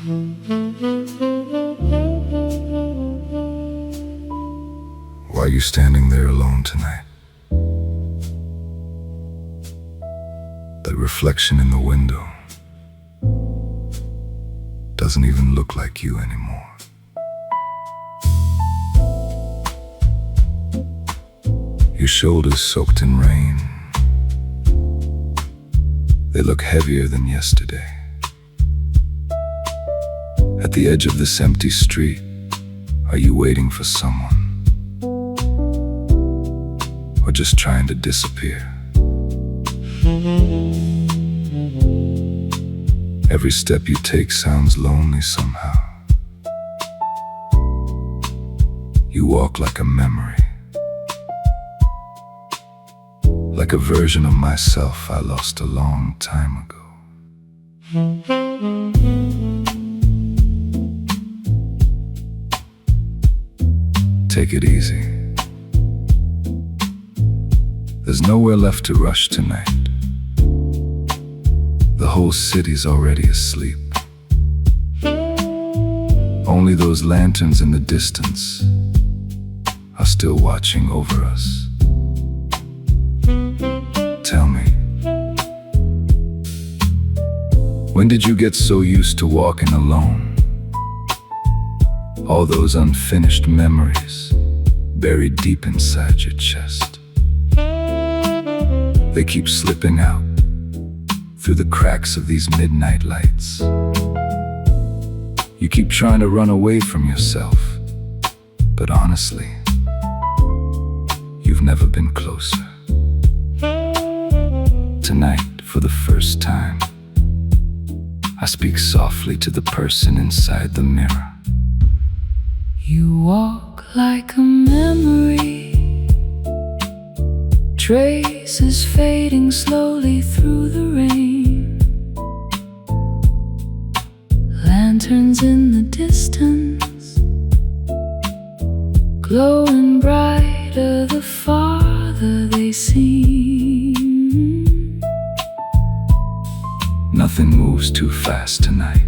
Why are you standing there alone tonight? That reflection in the window doesn't even look like you anymore. Your shoulders soaked in rain, they look heavier than yesterday. At the edge of this empty street, are you waiting for someone? Or just trying to disappear? Every step you take sounds lonely somehow. You walk like a memory, like a version of myself I lost a long time ago. Take it easy. There's nowhere left to rush tonight. The whole city's already asleep. Only those lanterns in the distance are still watching over us. Tell me, when did you get so used to walking alone? All those unfinished memories buried deep inside your chest. They keep slipping out through the cracks of these midnight lights. You keep trying to run away from yourself, but honestly, you've never been closer. Tonight, for the first time, I speak softly to the person inside the mirror. You walk like a memory, traces fading slowly through the rain. Lanterns in the distance, glowing brighter the farther they seem. Nothing moves too fast tonight.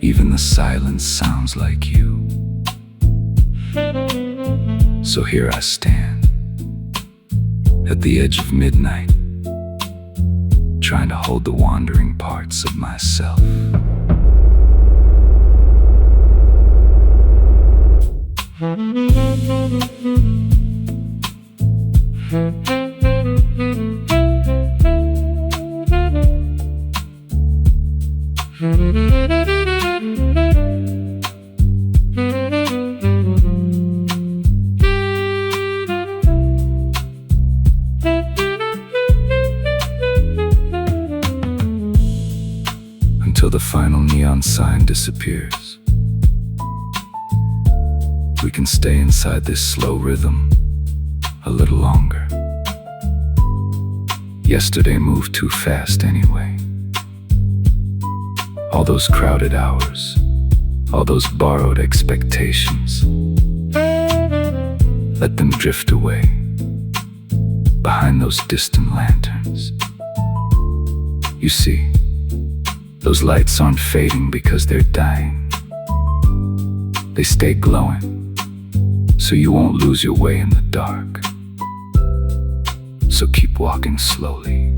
Even the silence sounds like you. So here I stand, at the edge of midnight, trying to hold the wandering parts of myself. Until the final neon sign disappears, we can stay inside this slow rhythm a little longer. Yesterday moved too fast anyway. All those crowded hours, all those borrowed expectations, let them drift away behind those distant lanterns. You see, those lights aren't fading because they're dying. They stay glowing, so you won't lose your way in the dark. So keep walking slowly,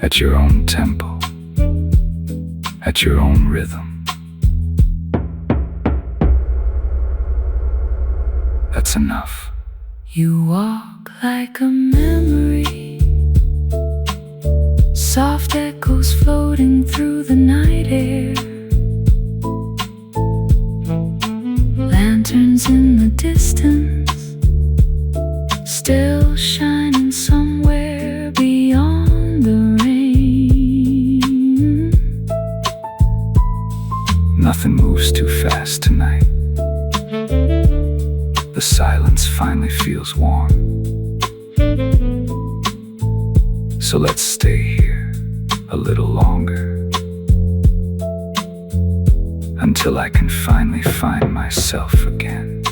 at your own tempo, at your own rhythm. That's enough. You walk like a memory, soft echoes floating through the night air. Lanterns in the distance, still shining somewhere beyond the rain. Nothing moves too fast tonight. The silence finally feels warm. So let's stay here a little longer, until I can finally find myself again.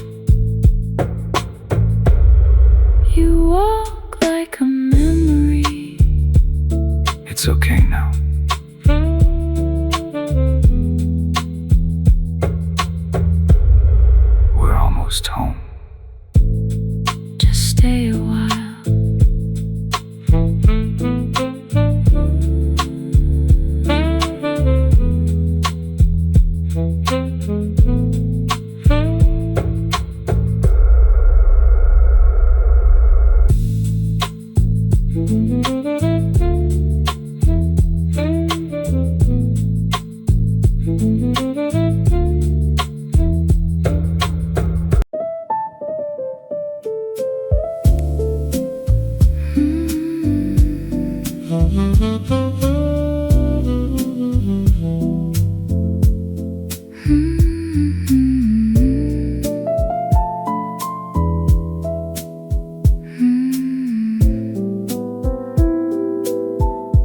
You walk like a memory. It's okay now.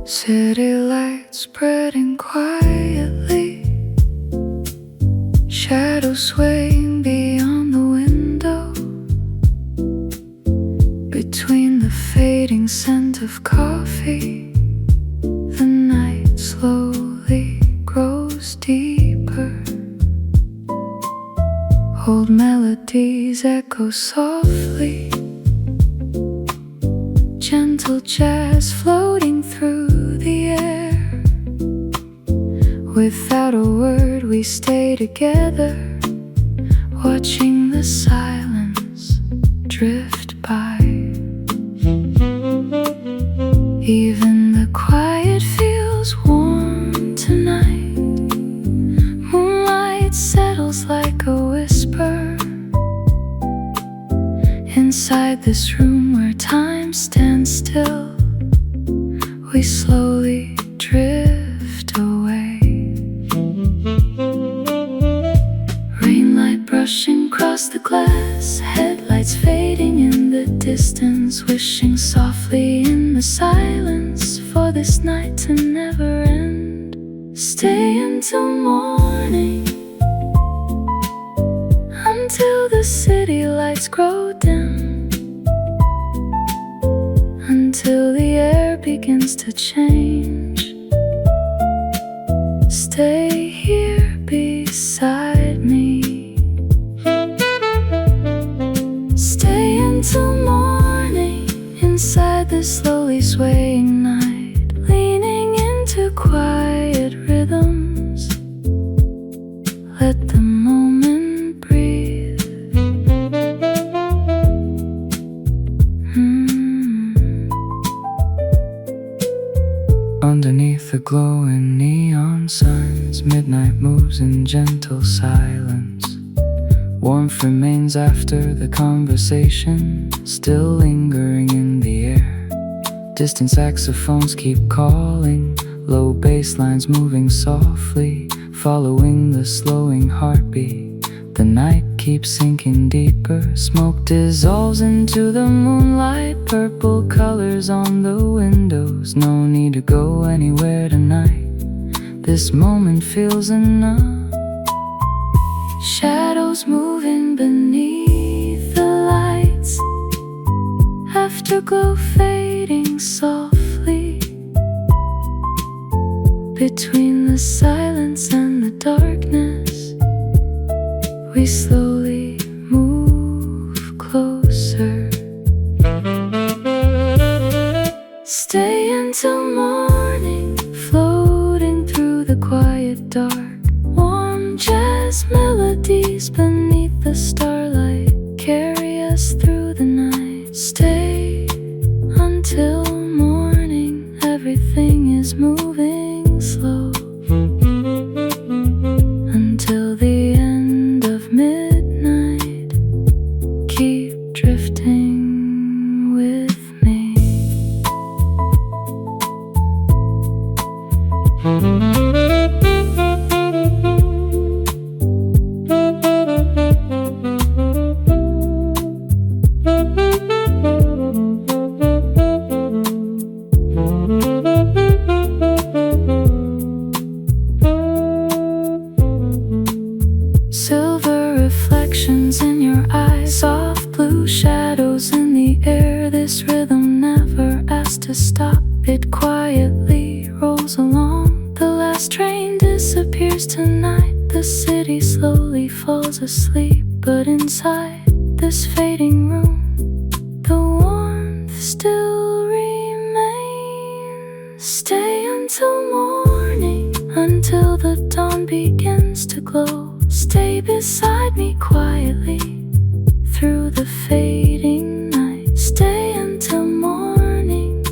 City lights spreading quietly, shadows swaying beyond the window. Between the fading scent of coffee, the night slowly grows deeper. Old melodies echo softly, gentle jazz floating through the air. Without a word we stay together, watching the silence drift by. Even the quiet feels warm tonight. Moonlight settles like a whisper inside this room where time stands still. We slowly drift away. Rainlight brushing across the glass, headlights fading in the distance, wishing softly in the silence for this night to never end. Stay until morning, until the city lights grow dim, until the air begins to change. Stay here beside me. Stay until morning, inside the slowly swaying night, leaning into quiet rhythms. Let the moment breathe. Underneath the glowing neon signs, midnight moves in gentle silence. Warmth remains after the conversation, still lingering in the air. Distant saxophones keep calling, low bass lines moving softly, following the slowing heartbeat. The night keeps sinking deeper, smoke dissolves into the moonlight, purple colors on the windows. No need to go anywhere tonight, this moment feels enough. Shadows moving beneath the lights, afterglow fading softly. Between the silence and the darkness, we slowly move closer. Stay until morning, floating through the quiet dark. Warm jazz melodies beneath the starlight carry us through the night. Stay until morning, everything is moving slow. Until the end of midnight, keep drifting with me. Silver reflections in your eyes, soft blue shadows in the air. This rhythm never asks to stop, it quietly rolls along. The last train disappears tonight, the city slowly falls asleep. But inside this fading room, the warmth still remains. Stay until morning, until the dawn begins to glow. Stay beside me quietly through the fading night. Stay until morning,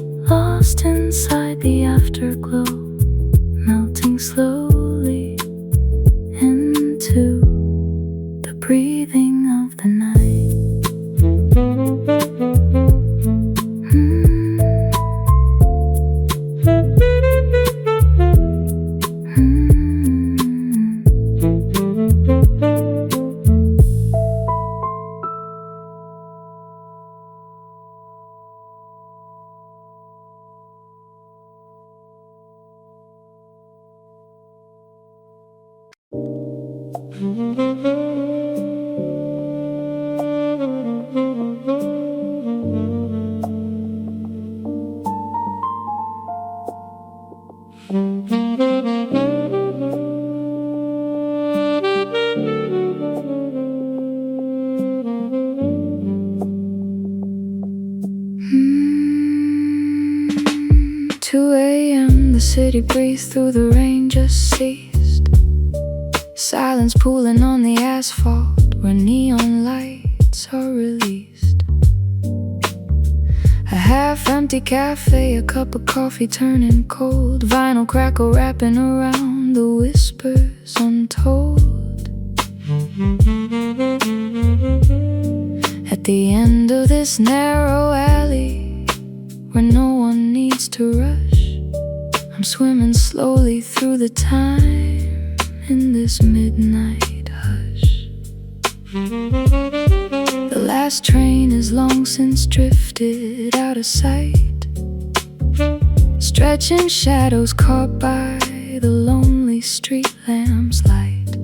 the afterglow, melting slowly into the breathing of the night. The city breathed through the rain just ceased. Silence pooling on the asphalt where neon lights are released. A half-empty cafe, a cup of coffee turning cold, vinyl crackle wrapping around the whispers untold. At the end of this narrow alley where no one needs to rush, I'm swimming slowly through the time in this midnight hush. The last train is long since drifted out of sight, stretching shadows caught by the lonely street lamp's light.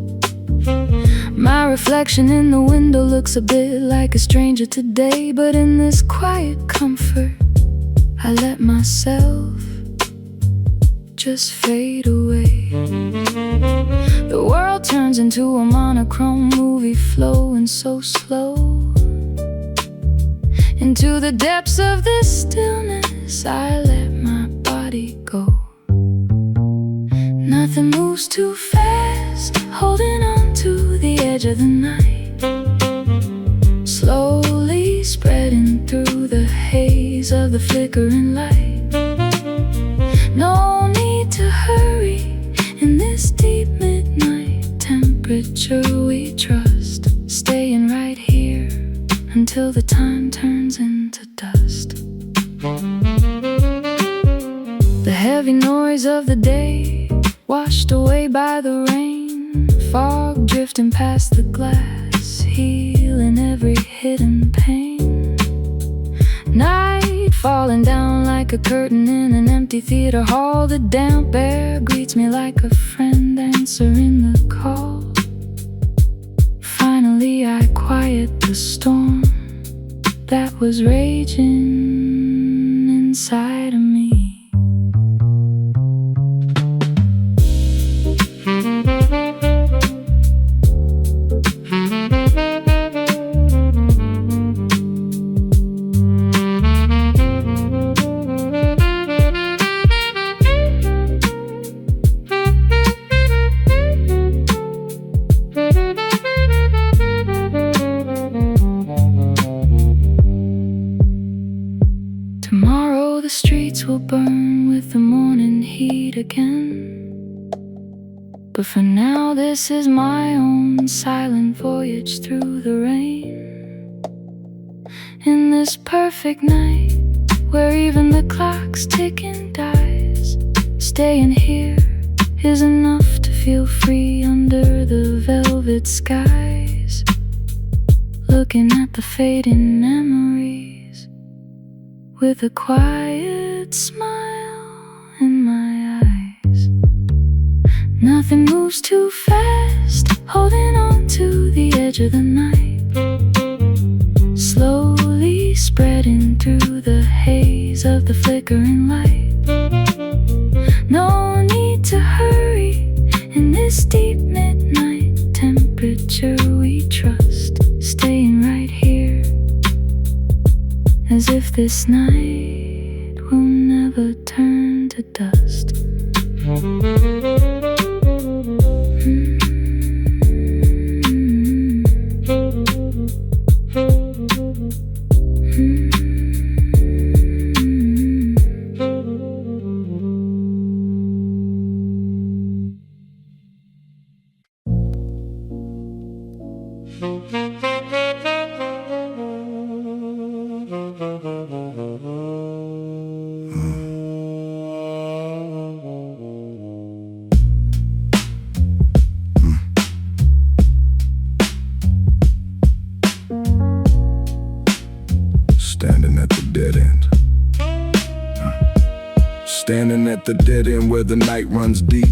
My reflection in the window looks a bit like a stranger today, but in this quiet comfort I let myself just fade away. The world turns into a monochrome movie, flowing so slow. Into the depths of this stillness I let my body go. Nothing moves too fast, holding on to the edge of the night, slowly spreading through the haze of the flickering light. No need to hurry in this deep midnight temperature. We trust, staying right here until the time turns into dust. The heavy noise of the day washed away by the rain, fog drifting past the glass, healing every hidden pain. Night falling down like a curtain in an empty theater hall. The damp air greets me like a friend answering the call. Finally I quiet the storm that was raging inside of me. Tomorrow the streets will burn with the morning heat again, but for now this is my own silent voyage through the rain. In this perfect night where even the clock's ticking dies, staying here is enough to feel free under the velvet skies, looking at the fading memories with a quiet smile in my eyes. Nothing moves too fast, holding on to the edge of the night, slowly spreading through the haze of the flickering light. No need to hurry in this deep midnight temperature. We trust, staying right here, as if this night will never turn to dust. Standing at the dead end where the night runs deep,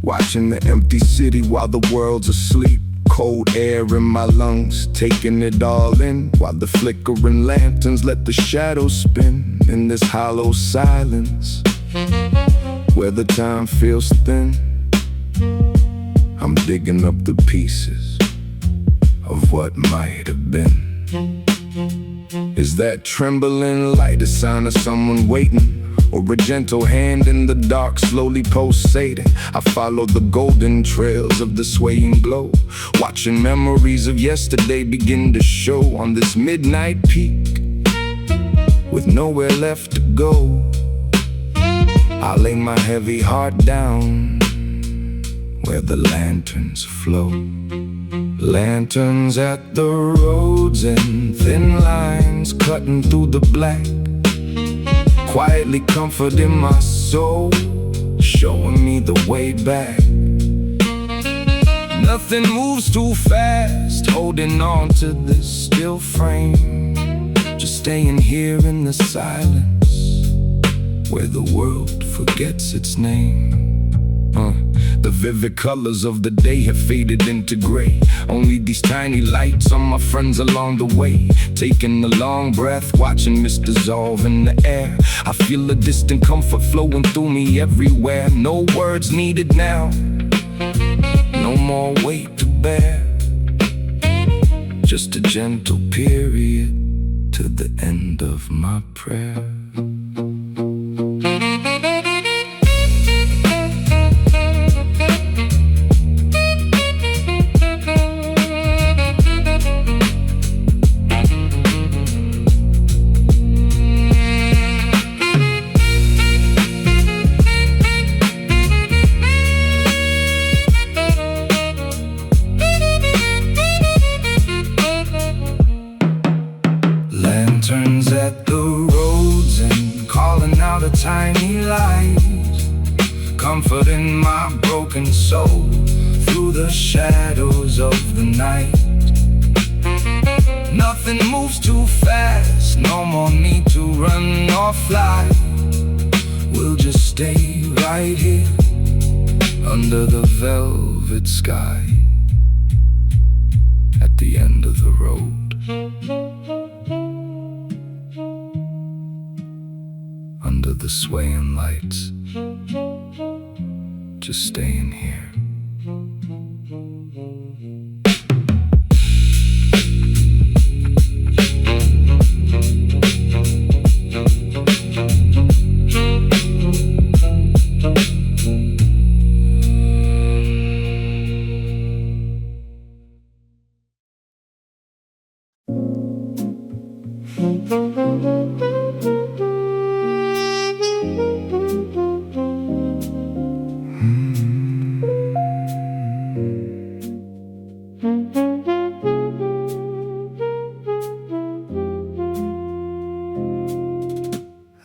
watching the empty city while the world's asleep. Cold air in my lungs, taking it all in, while the flickering lanterns let the shadows spin. In this hollow silence, where the time feels thin, I'm digging up the pieces of what might have been. Is that trembling light a sign of someone waiting, or a gentle hand in the dark slowly pulsating? I follow the golden trails of the swaying glow, watching memories of yesterday begin to show. On this midnight peak, with nowhere left to go, I lay my heavy heart down where the lanterns flow. Lanterns at the roads and thin lines cutting through the black, quietly comforting my soul, showing me the way back. Nothing moves too fast, holding on to this still frame, just staying here in the silence where the world forgets its name. The vivid colors of the day have faded into gray. Only these tiny lights on my friends along the way, taking a long breath, watching mist dissolve in the air. I feel a distant comfort flowing through me everywhere. No words needed now, no more weight to bear, just a gentle period to the end of my prayer. Lanterns at the roads and calling out a tiny light, comforting my broken soul through the shadows of the night. Nothing moves too fast, no more need to run or fly. We'll just stay right here under the velvet sky at the end of the road. Under the swaying lights, just staying here.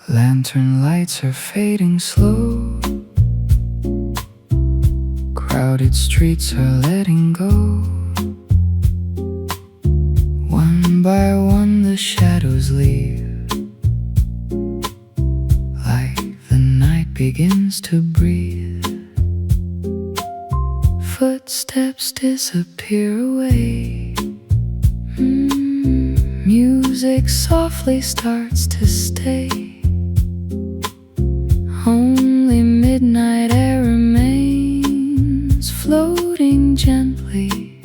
Lantern lights are fading slow, crowded streets are letting go. One by one the shadows leave, like the night begins to breathe. Footsteps disappear away, music softly starts to stay. Only midnight air remains, floating gently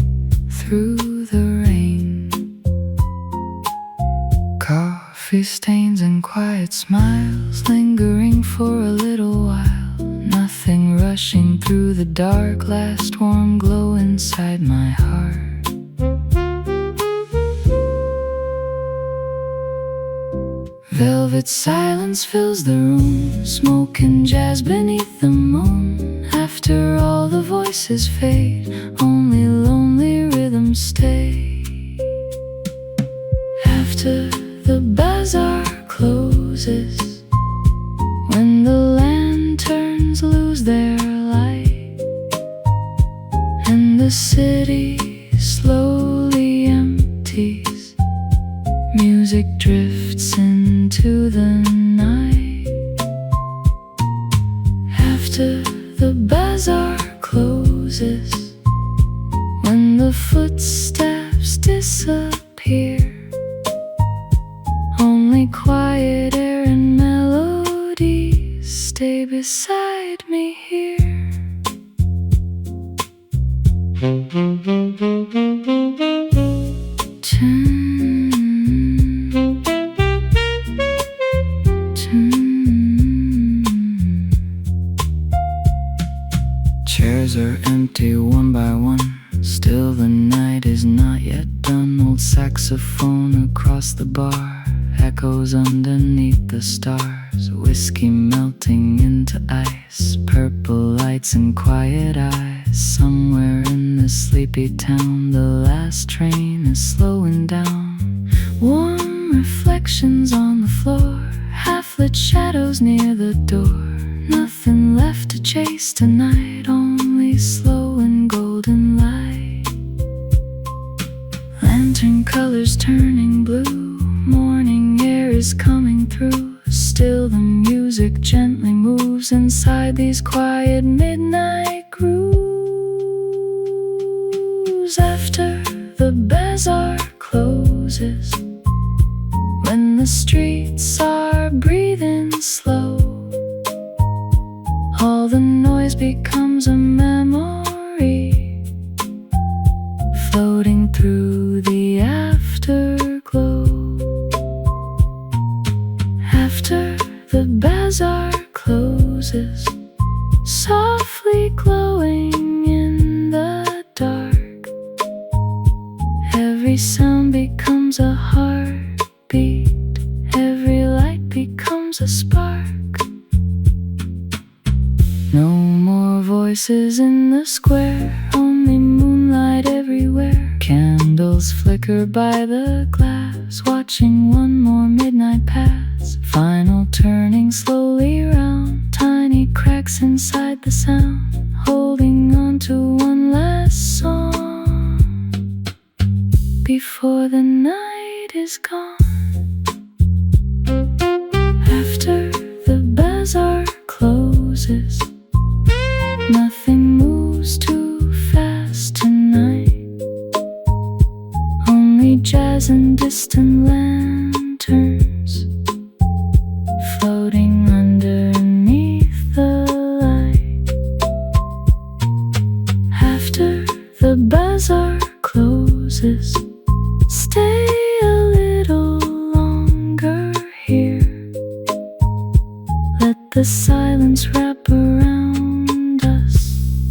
through the rain. Coffee stains and quiet smiles lingering for a little while. Nothing rushing through the dark, last warm glow inside my heart. Velvet silence fills the room, smoke and jazz beneath the moon. After all the voices fade, only lonely rhythms stay. After the bazaar closes, when the lanterns lose their light, and the city slowly empties, music drifts into the night. After the bazaar closes, when the footsteps disappear, only quiet air and melodies stay beside me here. Chairs are empty one by one, still the night is not yet done. Old saxophone across the bar echoes underneath the stars. Whiskey melting into ice, purple lights and quiet eyes. Somewhere in this sleepy town, the last train is slowing down. Warm reflections on the floor, half-lit shadows near the door. Nothing left to chase tonight, only slow and golden light. Lantern colors turning blue, morning air is coming through. Still the music gently moves inside these quiet midnight grooves. After the bazaar closes, when the streets are breathing slow, all the noise becomes a memory, floating through the afterglow. After the bazaar closes, softly glowing in the dark, every sound becomes a heartbeat, every light becomes a spark. No more voices in the square, only moonlight everywhere. Candles flicker by the glass, watching one more midnight pass. Final turning slowly round, tiny cracks inside the sound, holding on to one last song before the night is gone. After the bazaar closes, nothing moves too fast tonight, only jazz and distant lanterns floating underneath the light. After the bazaar closes, stay a little longer here. Let the silence wrap around us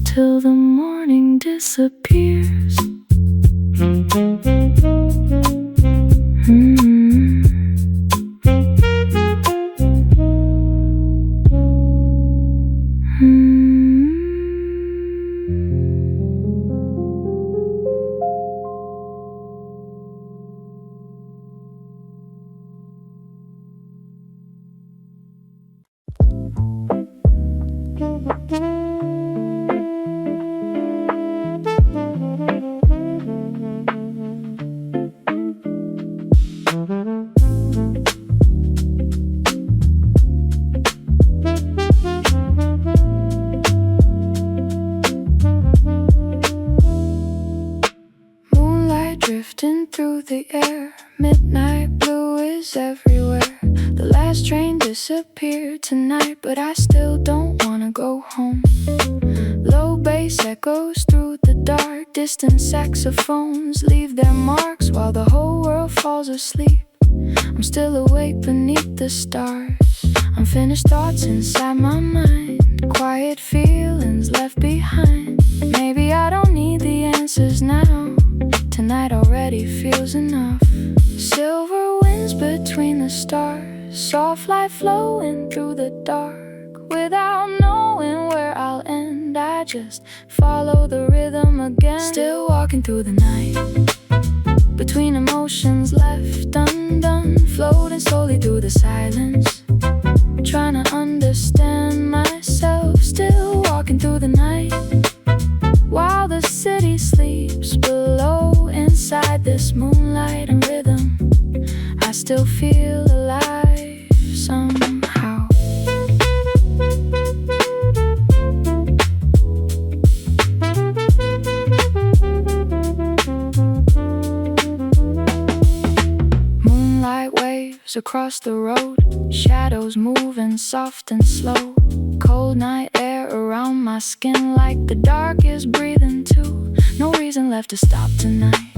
till the morning disappears. Drifting through the air, midnight blue is everywhere. The last train disappeared tonight, but I still don't wanna go home. Low bass echoes through the dark, distant saxophones leave their marks while the whole world falls asleep. I'm still awake beneath the stars. Unfinished thoughts inside my mind, quiet feelings left behind. Maybe I don't need the answers now, tonight already feels enough. Silver winds between the stars, soft light flowing through the dark. Without knowing where I'll end, I just follow the rhythm again. Still walking through the night, between emotions left undone, floating slowly through the silence, trying to understand myself. Still walking through the night, while the city sleeps below. Inside this moonlight and rhythm, I still feel alive somehow. moves across the road, shadows moving soft and slow. Cold night air around my skin like the dark is breathing too. No reason left to stop tonight,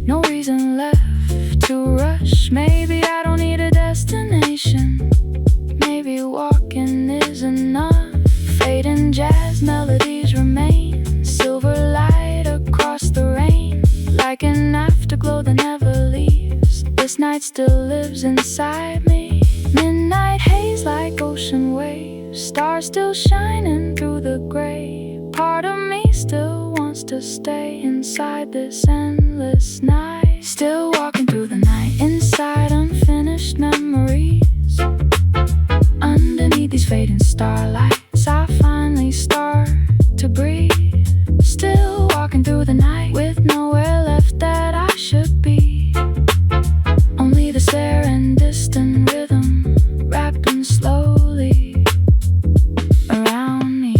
no reason left to rush. Maybe I don't need a destination, maybe walking is enough. Fading jazz melodies remain, silver light across the rain, like an afterglow that never leaves. This night still lives inside me. Midnight haze like ocean waves, stars still shining through the gray. Part of me still wants to stay inside this endless night. Still walking through the night, inside unfinished memories. Underneath these fading starlights, I finally start to breathe. Still walking through the night with nowhere left that I should be. Only the air and distant rhythm wrapping slowly around me.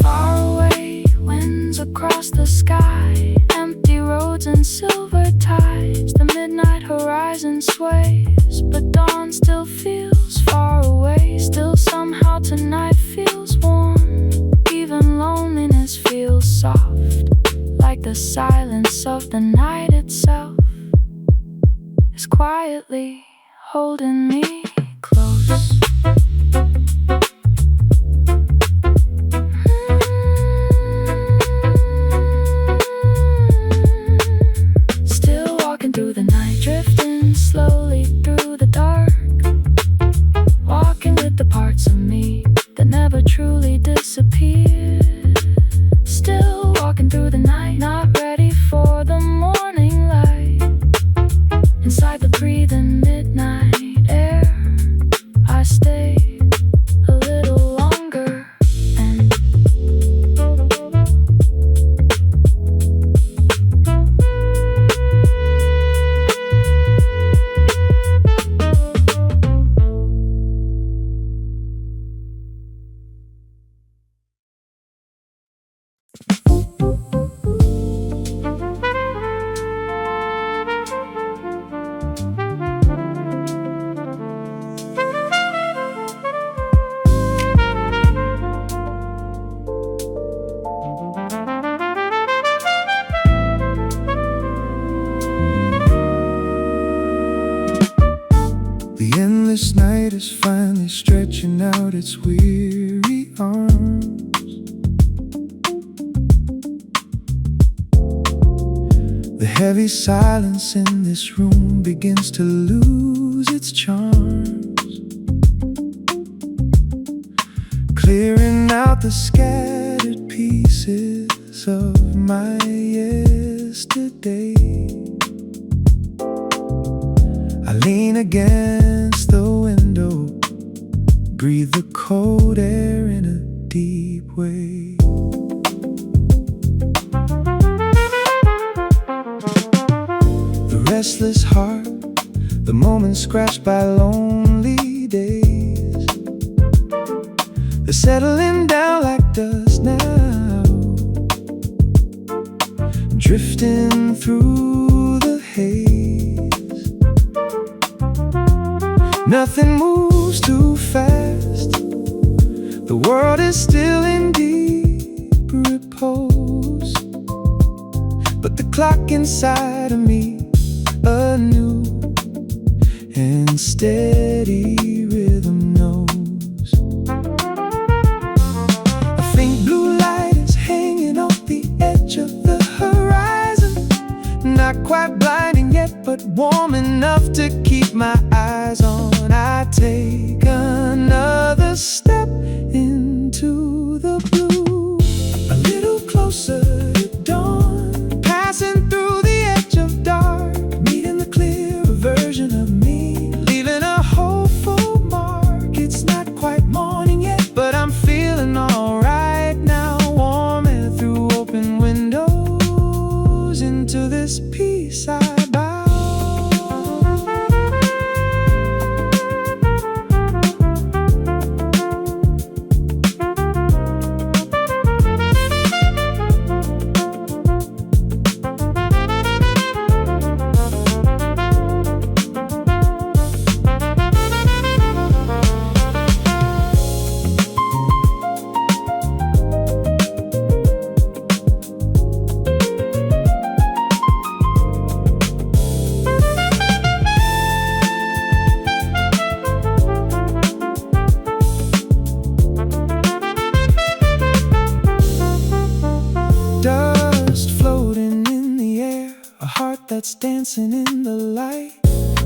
Far away, winds across the sky, empty roads and silver tides. The midnight horizon sways, but dawn still feels far away. Still somehow tonight feels warm, even loneliness feels soft, like the silence of the night itself is quietly holding me close. Still walking through the night, drifting slowly through the dark, walking with the parts of me that never truly disappeared. Still walking through the night, not ready for the morning light. Inside the breathing midnight air, I stay a little longer and The endless night is finally stretching out its weary arms. The heavy silence in this room begins to lose its charms, clearing out the scattered pieces of my yesterday. I lean against the window, breathe the cold air in a deep way. The restless heart, the moments scratched by lonely days, they're settling down like dust now, drifting through the haze. Nothing moves too fast, the world is still in deep repose, but the clock inside of me, a new and steady rhythm knows. A faint blue light is hanging off the edge of the horizon, not quite blinding yet, but warm enough to keep my eyes on. I take another step into the blue, a little closer to dawn, passing through the edge of dark, meeting the clearer version of me, leaving a hopeful mark. It's not quite morning yet, but I'm feeling alright now, warm air through open windows, into this peace I bow. starts dancing in the light.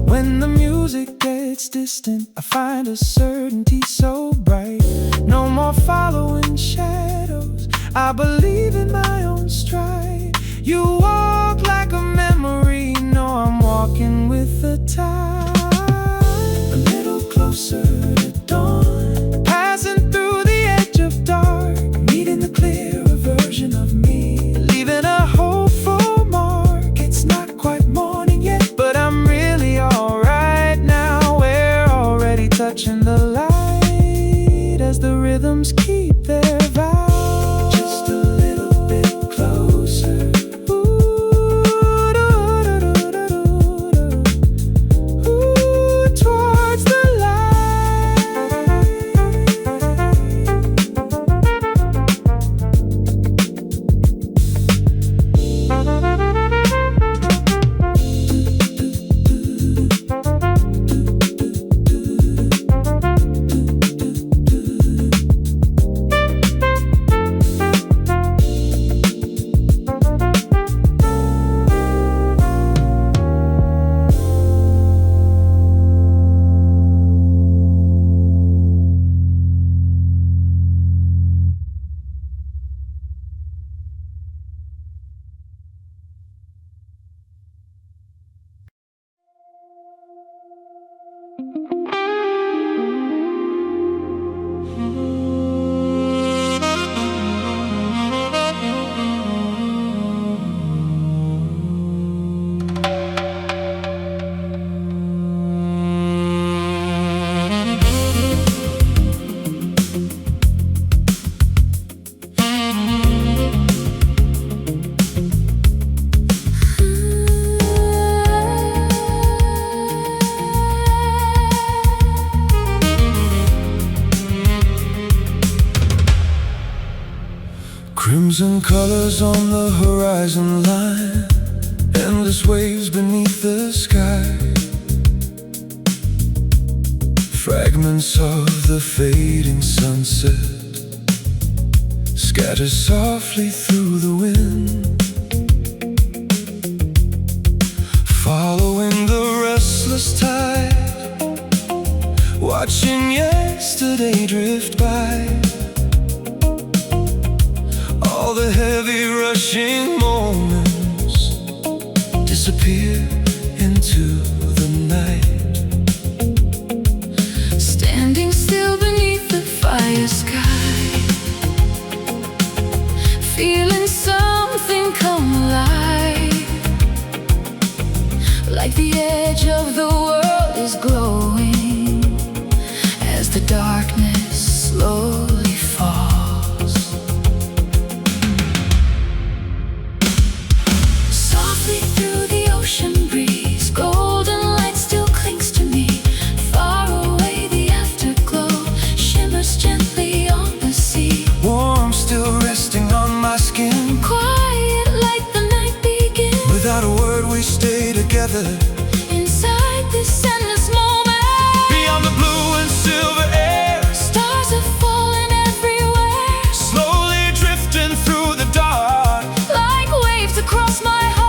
When the music gets distant, I find a certainty so bright. No more following shadows, I believe in my own stride. You walk like a memory, know I'm walking with the tide. A little closer to dawn, passing through the edge of dark, meeting the clearer version of me, leaving a hopeful mark. It's not quite morning yet, but I'm really alright now. We're already touching the light as the rhythms keep their vow. Just a little bit closer. Towards the crimson colors on the horizon line, endless waves beneath the sky, fragments of the fading sunset scatter softly through the wind, following the restless tide, watching yesterday drift by. All the heavy rushing moments disappear into the night. Standing still beneath the fire sky, feeling something come alive, like the edge of the world is glowing as the darkness slowly falls. Through the ocean breeze, golden light still clings to me. Far away the afterglow shimmers gently on the sea. Warm still resting on my skin, Quiet like the night begins. without a word we stay together. Inside this endless moment, Beyond the blue and silver air, stars are falling everywhere, slowly drifting through the dark, like waves across my heart.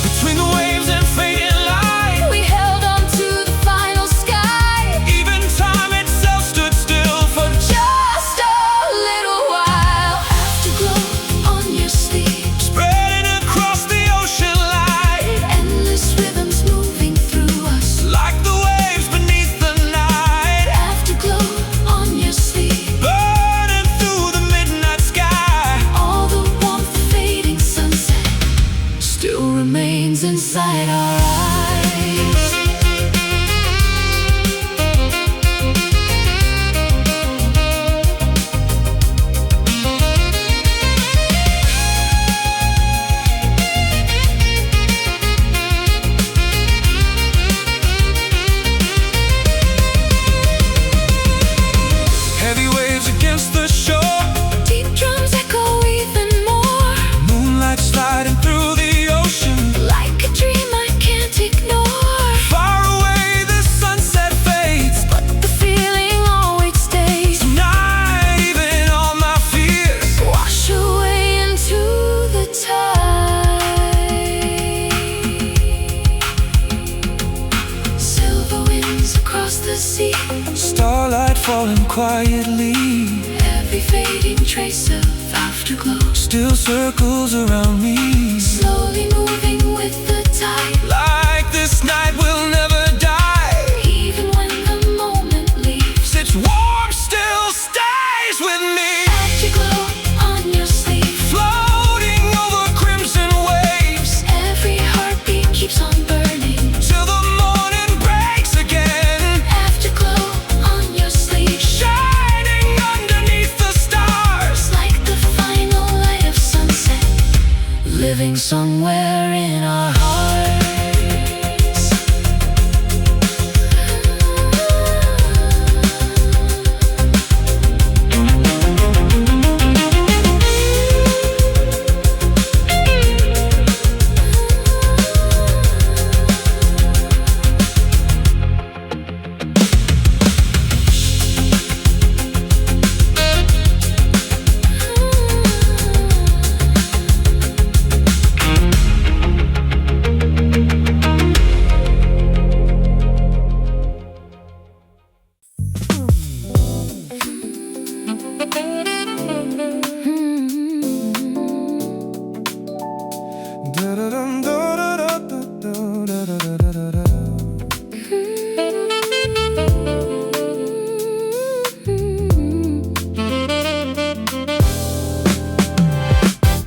between the waves and fading light. We held on to the final sky, Even time itself stood still for just a little while. Afterglow on your sleeve, spreading across the ocean light, endless rhythms moving through us. like the waves beneath the night, Afterglow on your sleeve, burning through the midnight sky. all the warmth of fading sunset still remains inside our eyes. Heavy waves against the shore, Deep drums echo even more, moonlight sliding through the ocean. like a dream I can't falling quietly. Every fading trace of afterglow Still circles around me, slowly moving with the tide. like this night will never die. Even when the moment leaves, Its warmth still stays with me. afterglow on your sleeve, Floating over crimson waves, every heartbeat keeps on burning. till the morning breaks again. Afterglow on your sleeve, Shining underneath the stars, like the final light of sunset, living somewhere in our hearts.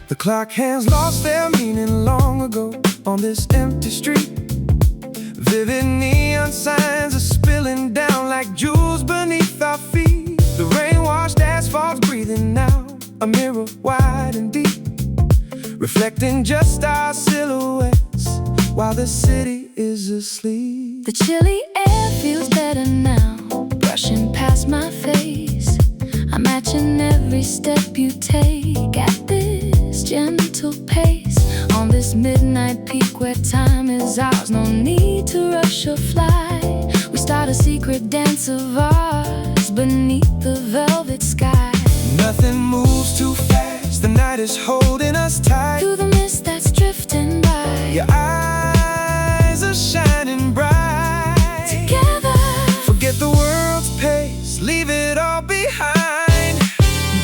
The clock hands lost their meaning long ago on this empty street. Vivid neon signs are spilling down like jewels beneath our feet. The rain-washed asphalt's breathing now, a mirror wide and deep, reflecting just our silhouettes while the city is asleep. The chilly air feels better now, brushing past my face. I'm matching every step you take at this gentle pace. On this midnight peak where time is ours, no need to rush or fly. We start a secret dance of ours beneath the velvet sky. Nothing moves too fast, the night is holding us tight. Through the mist that's drifting by, Your eyes are shining bright. together, Forget the world's pace, leave it all behind.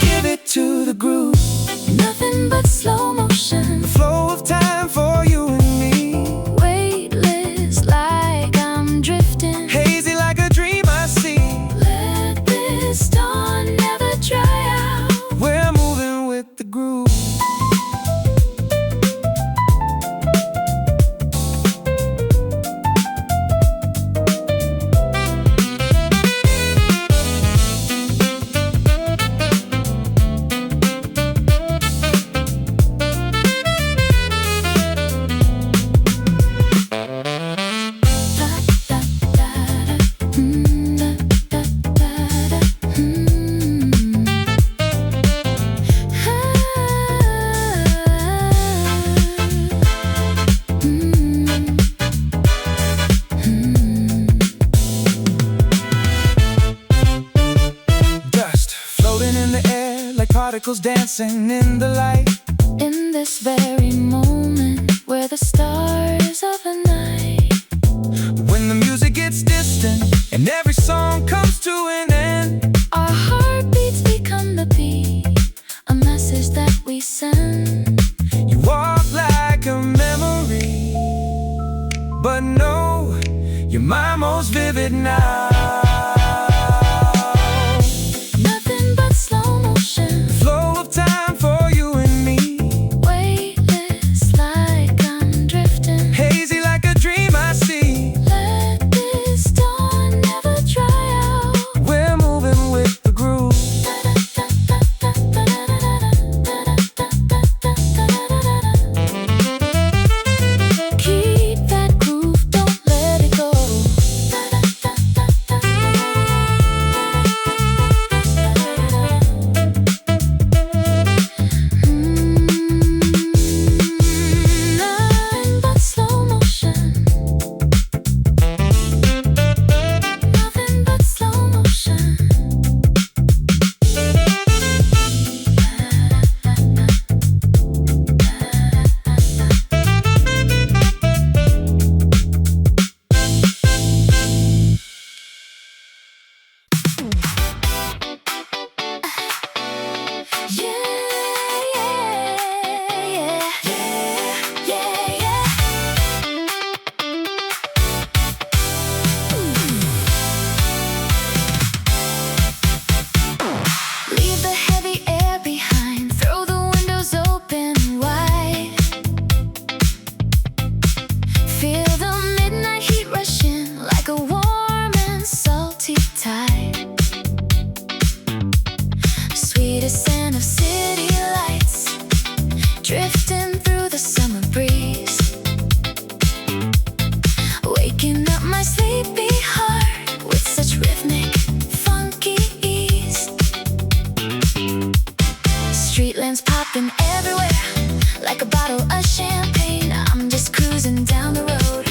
Give it to the groove, nothing but slow motion, the flow of time for you and me. weightless like I'm drifting. Hazy like a dream I see. Let this dawn never dry out. We're moving with the groove. Dust floating in the air like particles dancing in the light. In this very moment where the stars of the night, When the music gets distant and every song comes to an end, our heartbeats become the beat, a message that we send. you walk like a memory, but no, you're my most vivid now. Nothing but slow motion, Flow of time for you and me. weightless like I'm drifting. Hazy like a dream I see. Let this dawn never dry out. We're moving with the groove. Keep that groove, don't let it go. Feel the midnight heat rushing like a warm and salty tide. Sweetest scent of city lights drifting through the summer breeze, waking up my sleepy heart with such rhythmic, funky ease. Street lamps popping everywhere like a bottle of champagne. I'm just cruising down the road,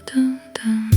dum, dum.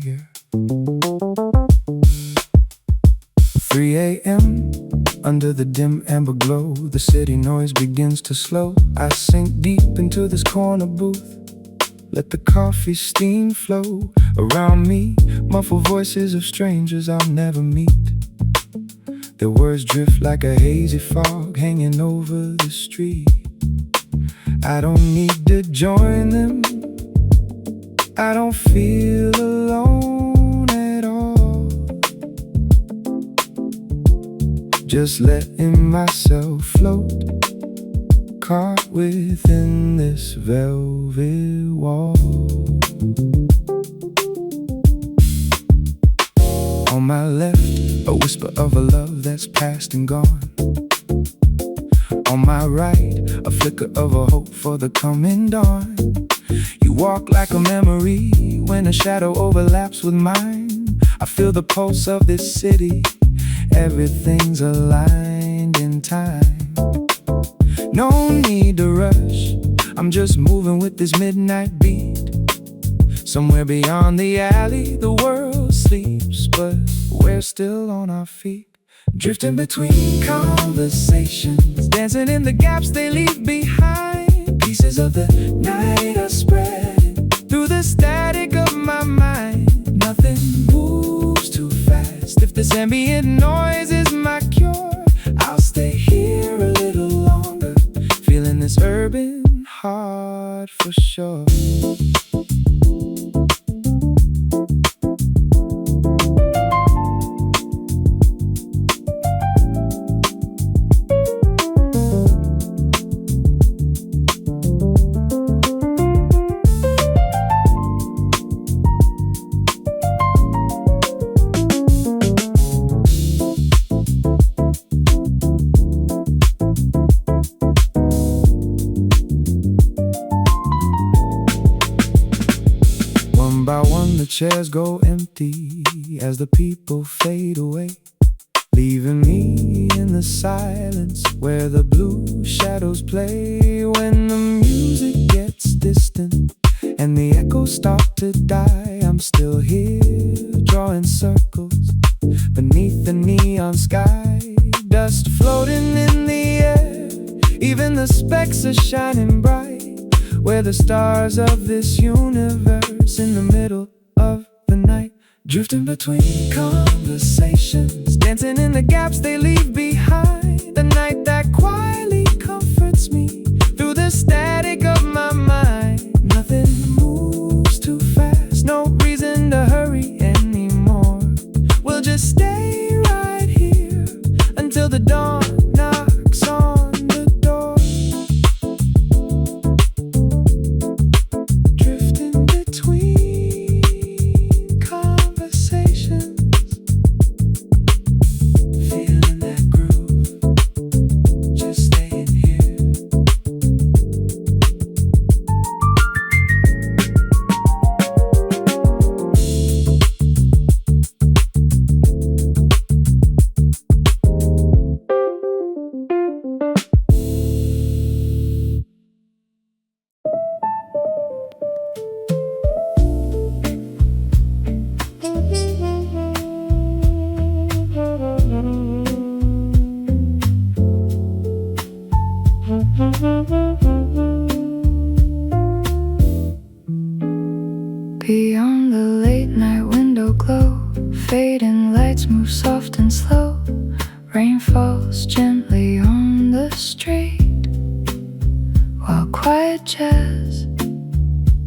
Yeah. 3 a.m. Under the dim amber glow, the city noise begins to slow. I sink deep into this corner booth, let the coffee steam flow around me, muffled voices of strangers I'll never meet. Their words drift like a hazy fog hanging over the street. I don't need to join them, I don't feel alone at all. Just letting myself float, caught within this velvet wall. On my left, a whisper of a love that's past and gone. On my right, a flicker of a hope for the coming dawn. You walk like a memory when a shadow overlaps with mine. I feel the pulse of this city, everything's aligned in time. No need to rush, I'm just moving with this midnight beat. Somewhere beyond the alley, the world sleeps, but we're still on our feet. Drifting between conversations, dancing in the gaps they leave behind. Pieces of the night are spreading through the static of my mind. Nothing moves too fast. If this ambient noise is my cure, I'll stay here a little longer, feeling this urban heart for sure. One by one the chairs go empty as the people fade away, leaving me in the silence where the blue shadows play. When the music gets distant and the echoes start to die, I'm still here drawing circles beneath the neon sky. Dust floating in the air, even the specks are shining bright. We're the stars of this universe in the middle of the night. Drifting between conversations, dancing in the gaps they leave behind. The night that quietly comforts me through the static of my mind. Nothing moves too fast, no reason to hurry anymore. We'll just stay right here until the dawn knocks on the door. Drifting between conversations, feeling that groove, just staying here. Beyond the late night window glow, fading lights move soft and slow. Rain falls gently on the street, while quiet jazz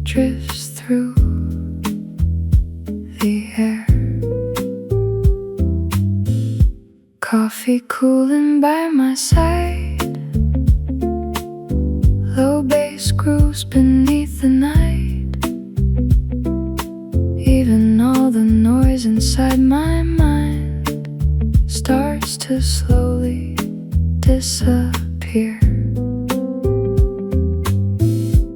drifts through the air. Coffee cooling by my side, low bass grooves beneath the night. Even all the noise inside my mind starts to slowly disappear.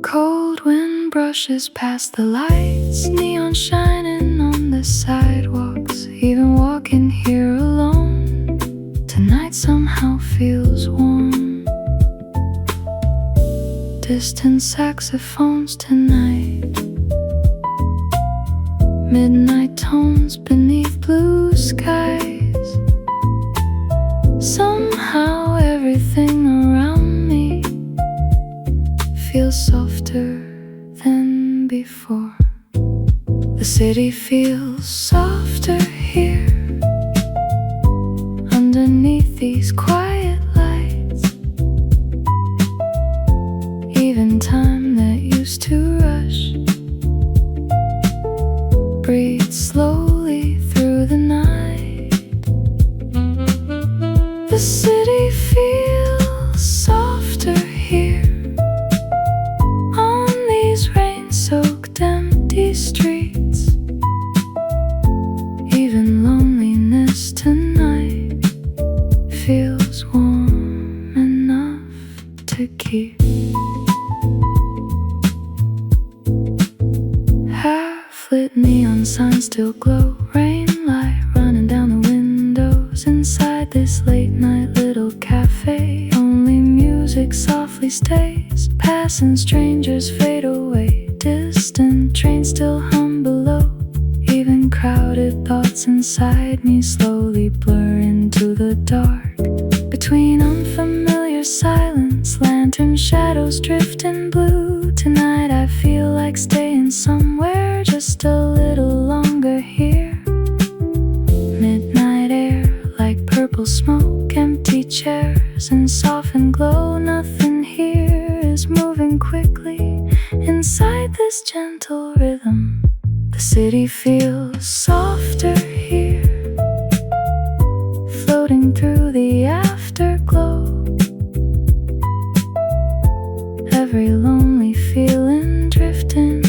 Cold wind brushes past the lights, neon shining on the sidewalks. Even walking here alone tonight somehow feels warm. Distant saxophones tonight, midnight tones beneath blue skies. Somehow everything around me feels softer than before. The city feels softer here, underneath these quiet lights. Even time that used to rush breathe slowly through the night. The city feels softer here, on these rain-soaked empty streets. Even loneliness tonight feels warm enough to keep. Half-lit neon signs still glow, rain light running down the windows. Inside this late night little cafe, only music softly stays. Passing strangers fade away, distant trains still hum below. Even crowded thoughts inside me slowly blur into the dark. Between unfamiliar silence, lantern shadows drifting blue. Tonight I feel like staying somewhere just a little longer here. Midnight air like purple smoke, empty chairs and softened glow. Nothing here is moving quickly inside this gentle rhythm. The city feels softer here, floating through the afterglow. Every lonely feeling drifting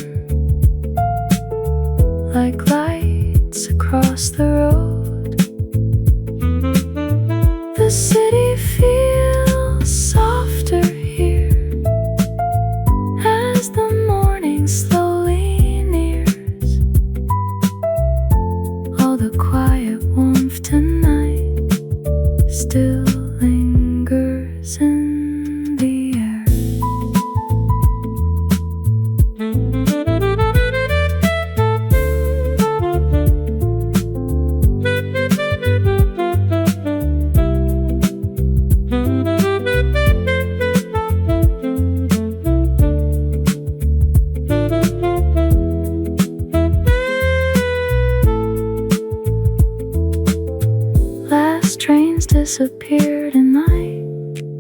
like lights across the road. The city feels softer here as the morning slowly nears. All the quiet warmth tonight still lingers in the air. Last trains disappeared at night,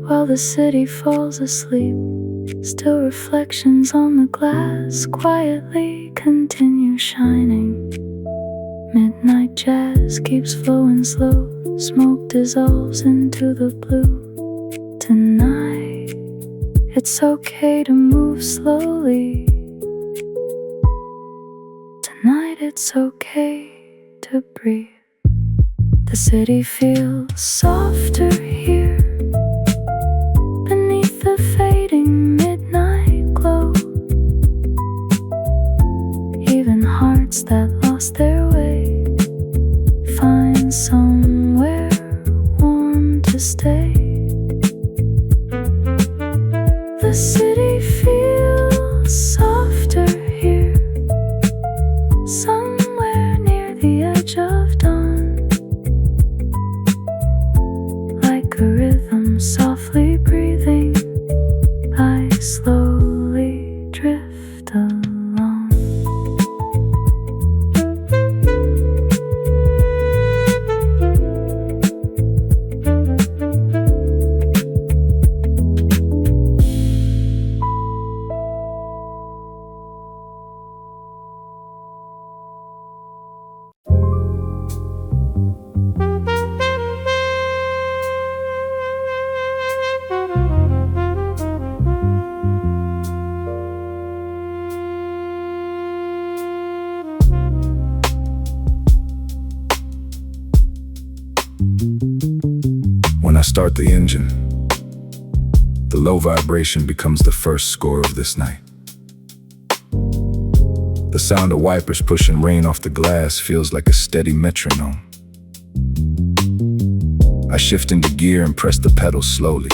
while the city falls asleep. Still reflections on the glass quietly continue shining. Midnight jazz keeps flowing slow, smoke dissolves into the blue. Tonight, it's okay to move slowly. Tonight it's okay to breathe. The city feels softer here, beneath the fading midnight glow. Even hearts that lost their way find somewhere warm to stay. The city feels softer here, somewhere near the edge of dawn. Like a rhythm softly breathing, I slowly drift along. Start the engine. The low vibration becomes the first score of this night. The sound of wipers pushing rain off the glass feels like a steady metronome. I shift into gear and press the pedal slowly,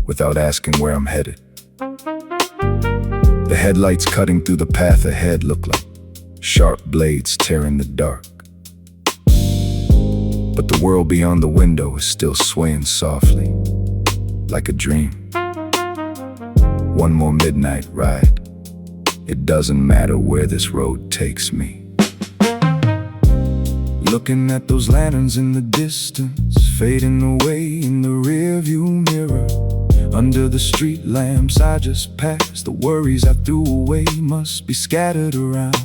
without asking where I'm headed. The headlights cutting through the path ahead look like sharp blades tearing the dark. But the world beyond the window is still swaying softly, like a dream. One more midnight ride. It doesn't matter where this road takes me. Looking at those lanterns in the distance, fading away in the rearview mirror. Under the street lamps I just passed, the worries I threw away must be scattered around.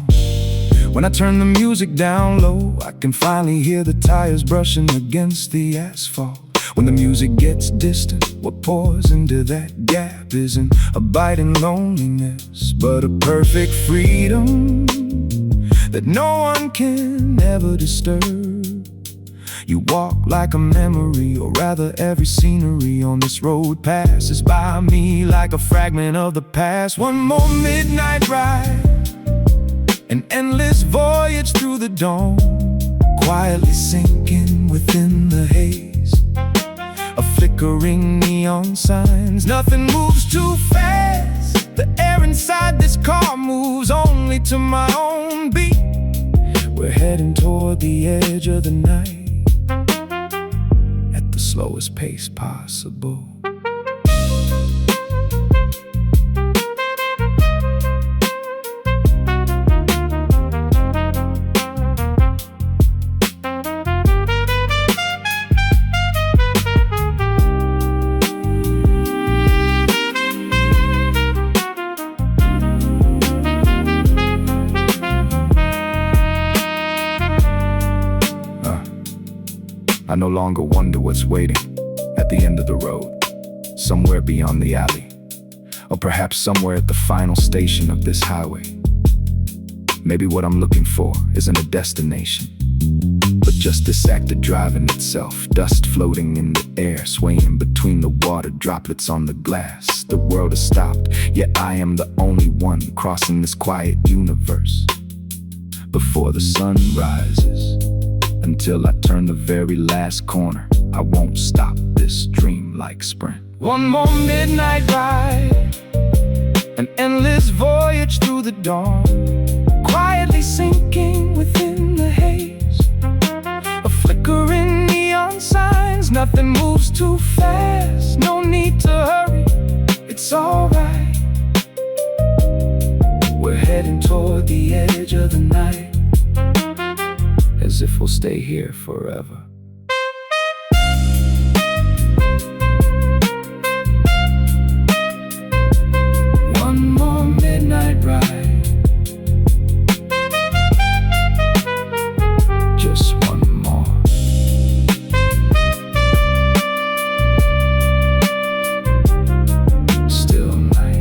When I turn the music down low, I can finally hear the tires brushing against the asphalt. When the music gets distant, what pours into that gap isn't a biting loneliness, but a perfect freedom that no one can ever disturb. You walk like a memory, or rather every scenery on this road passes by me like a fragment of the past. One more midnight ride, an endless voyage through the dawn, quietly sinking within the haze of flickering neon signs. Nothing moves too fast. The air inside this car moves only to my own beat. We're heading toward the edge of the night at the slowest pace possible. I no longer wonder what's waiting at the end of the road, somewhere beyond the alley, or perhaps somewhere at the final station of this highway. Maybe what I'm looking for isn't a destination, but just this act of driving itself. Dust floating in the air, swaying between the water droplets on the glass. The world has stopped, yet I am the only one crossing this quiet universe before the sun rises. Until I turn the very last corner, I won't stop this dream-like sprint. One more midnight ride, an endless voyage through the dawn, quietly sinking within the haze of flickering neon signs. Nothing moves too fast, no need to hurry, it's alright. We're heading toward the edge of the night, as if we'll stay here forever. One more midnight ride, just one more. Still night.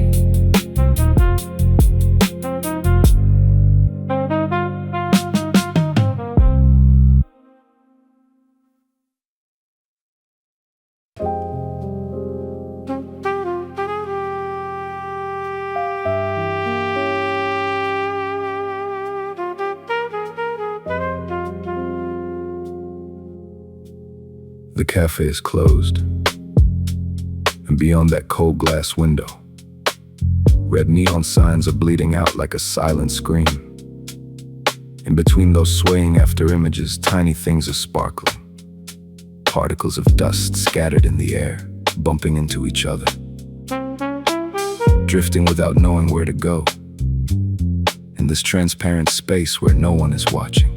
The cafe is closed, and beyond that cold glass window, red neon signs are bleeding out like a silent scream. In between those swaying after images, tiny things are sparkling. Particles of dust scattered in the air, bumping into each other, drifting without knowing where to go, in this transparent space where no one is watching.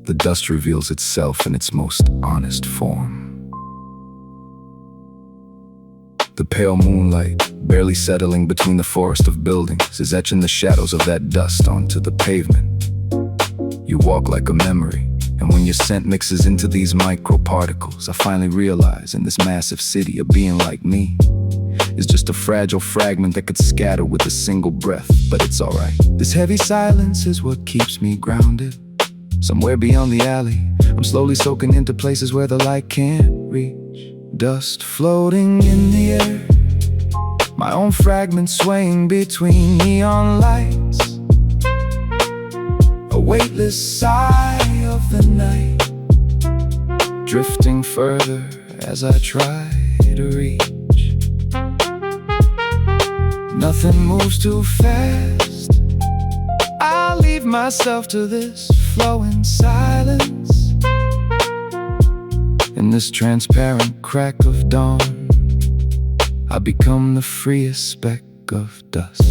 The dust reveals itself in its most honest form. The pale moonlight, barely settling between the forest of buildings, is etching the shadows of that dust onto the pavement. You walk like a memory, and when your scent mixes into these microparticles, I finally realize in this massive city, a being like me is just a fragile fragment that could scatter with a single breath, but it's alright. This heavy silence is what keeps me grounded. Somewhere beyond the alley, I'm slowly soaking into places where the light can't reach. Dust floating in the air, my own fragments swaying between neon lights. A weightless sigh of the night, drifting further as I try to reach. Nothing moves too fast, I'll leave myself to this flowing silence. In this transparent crack of dawn, I become the freest speck of dust.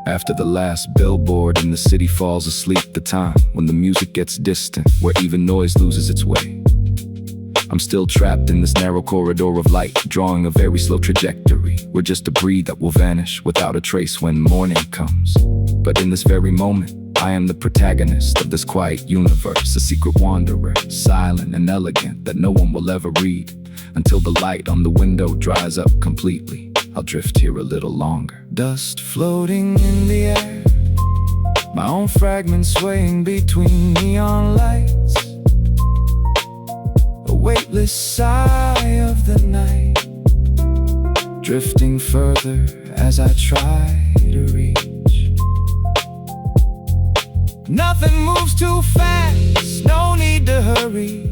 After the last billboard and the city falls asleep, the time when the music gets distant, where even noise loses its way. I'm still trapped in this narrow corridor of light, drawing a very slow trajectory. We're just debris that will vanish without a trace when morning comes. But in this very moment, I am the protagonist of this quiet universe, a secret wanderer, silent and elegant, that no one will ever read. Until the light on the window dries up completely, I'll drift here a little longer. Dust floating in the air, my own fragments swaying between neon lights. A weightless sigh of the night, drifting further as I try to reach. Nothing moves too fast, no need to hurry.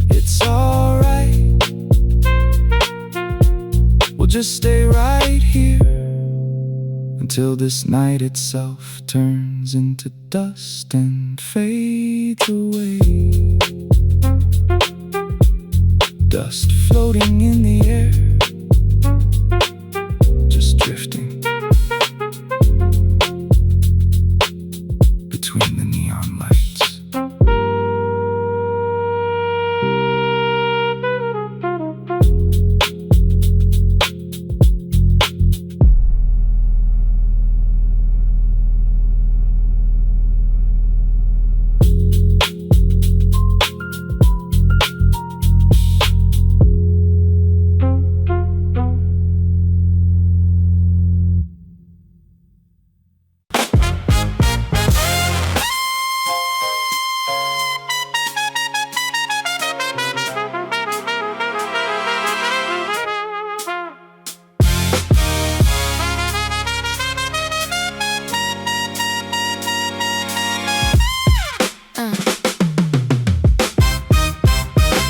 It's alright, we'll just stay right here until this night itself turns into dust and fades away. Dust floating in the air, just drifting between the neon lights.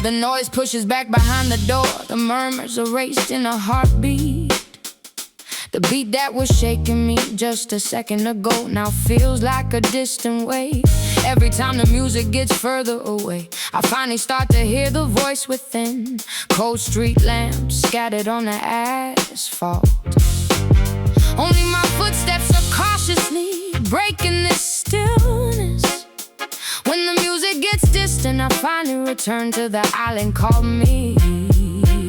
The noise pushes back behind the door, the murmurs erased in a heartbeat. The beat that was shaking me just a second ago now feels like a distant wave. Every time the music gets further away, I finally start to hear the voice within. Cold street lamps scattered on the asphalt. Only my footsteps are cautiously breaking this stillness. When the music gets distant, I finally return to the island called me.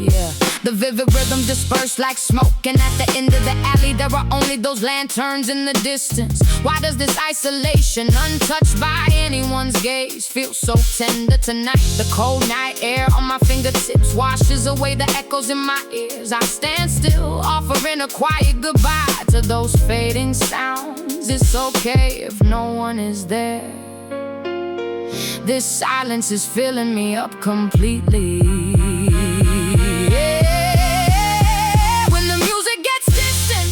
Yeah. The vivid rhythm dispersed like smoke, and at the end of the alley there are only those lanterns in the distance. Why does this isolation, untouched by anyone's gaze, feel so tender tonight? The cold night air on my fingertips washes away the echoes in my ears. I stand still, offering a quiet goodbye to those fading sounds. It's okay if no one is there. This silence is filling me up completely. Yeah. When the music gets distant,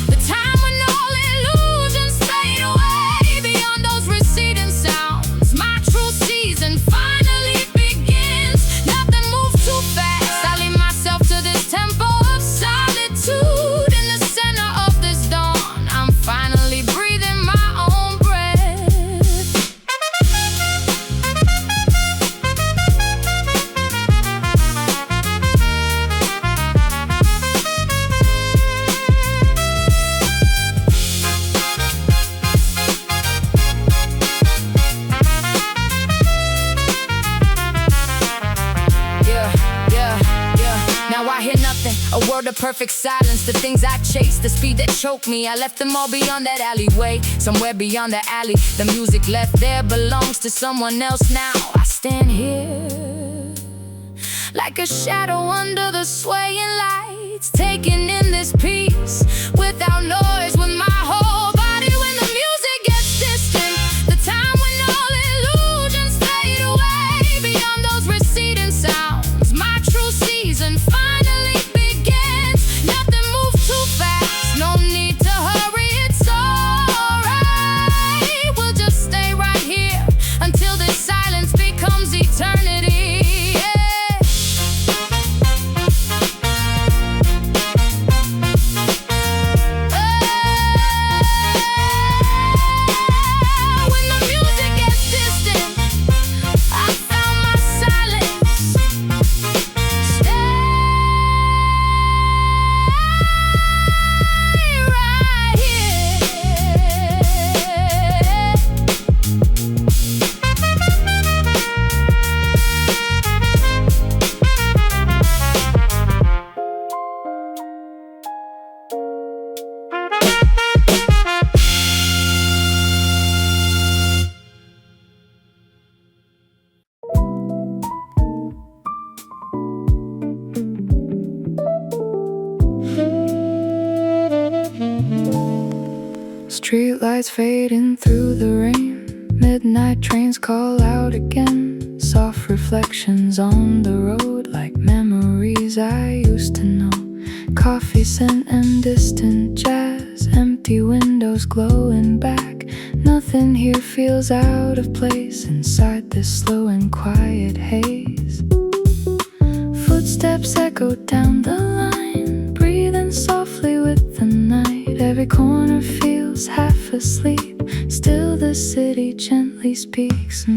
the time when all illusions fade away, beyond those receding sounds, my true season finally begins. Nothing moves too fast, I leave myself to this tempo of solitude. In the center of this dawn, I'm finally breathing my own breath. the perfect silence, the things I chased, the speed that choked me. I left them all beyond that alleyway, somewhere beyond the alley. The music left there belongs to someone else now. I stand here like a shadow under the swaying lights, taking in this peace without noise, with my whole body. When the music gets distant, the time when all illusions fade away, beyond those receding sounds, my true season finally begins. Nothing moves too fast, no need to hurry, it's alright. We'll just stay right here until this silence becomes eternity. Streetlights fading through the rain, midnight trains call out again. Soft reflections on the road, like memories I used to know. Coffee scent and distant jazz, empty windows glowing back. Nothing here feels out of place inside this slow and quiet haze. Footsteps echo down the line, breathing softly with the night. Every corner feels half asleep, still the city gently speaks.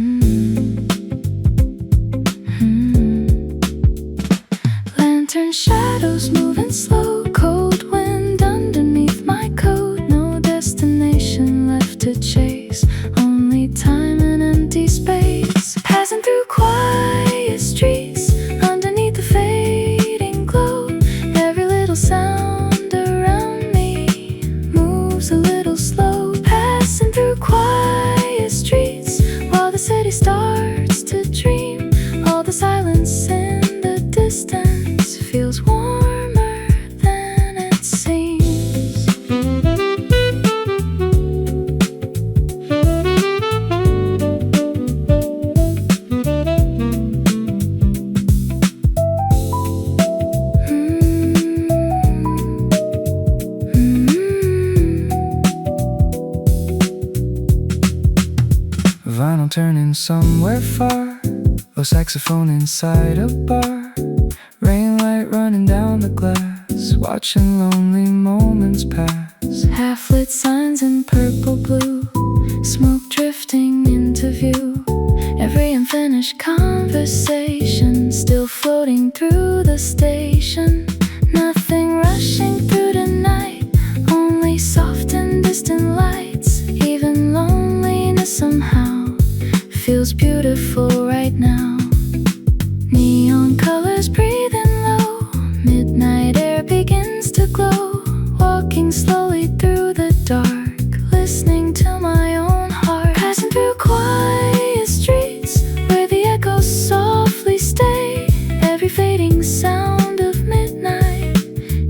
Lantern shadows moving slow, cold wind underneath my coat. No destination left to chase, only time and empty space. Passing through quiet streets, underneath the fading glow. Every little sound around me moves a little slow. Passing through quiet streets while the city starts to dream. All the silence in the distance feels warmer than it seems. Vinyl turning somewhere far, low saxophone inside a bar. Rain light running down the glass, watching lonely moments pass. Half-lit signs in purple blue, smoke drifting into view. Every unfinished conversation still floating through the station. Nothing rushing through the night, only soft and distant lights. Even loneliness somehow feels beautiful right now. Neon colors breathing low, midnight air begins to glow. Walking slowly through the dark, listening to my own heart. Passing through quiet streets where the echoes softly stay. Every fading sound of midnight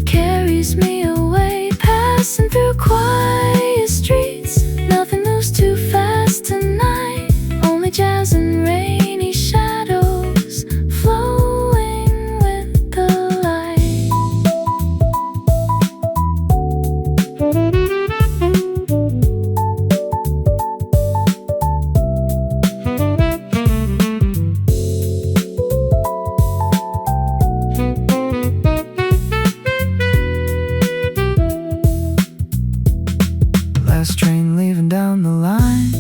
carries me away. Passing through quiet streets, nothing moves too fast tonight. Only jazz and rainy shadows flowing with the light. Last train leaving down the line,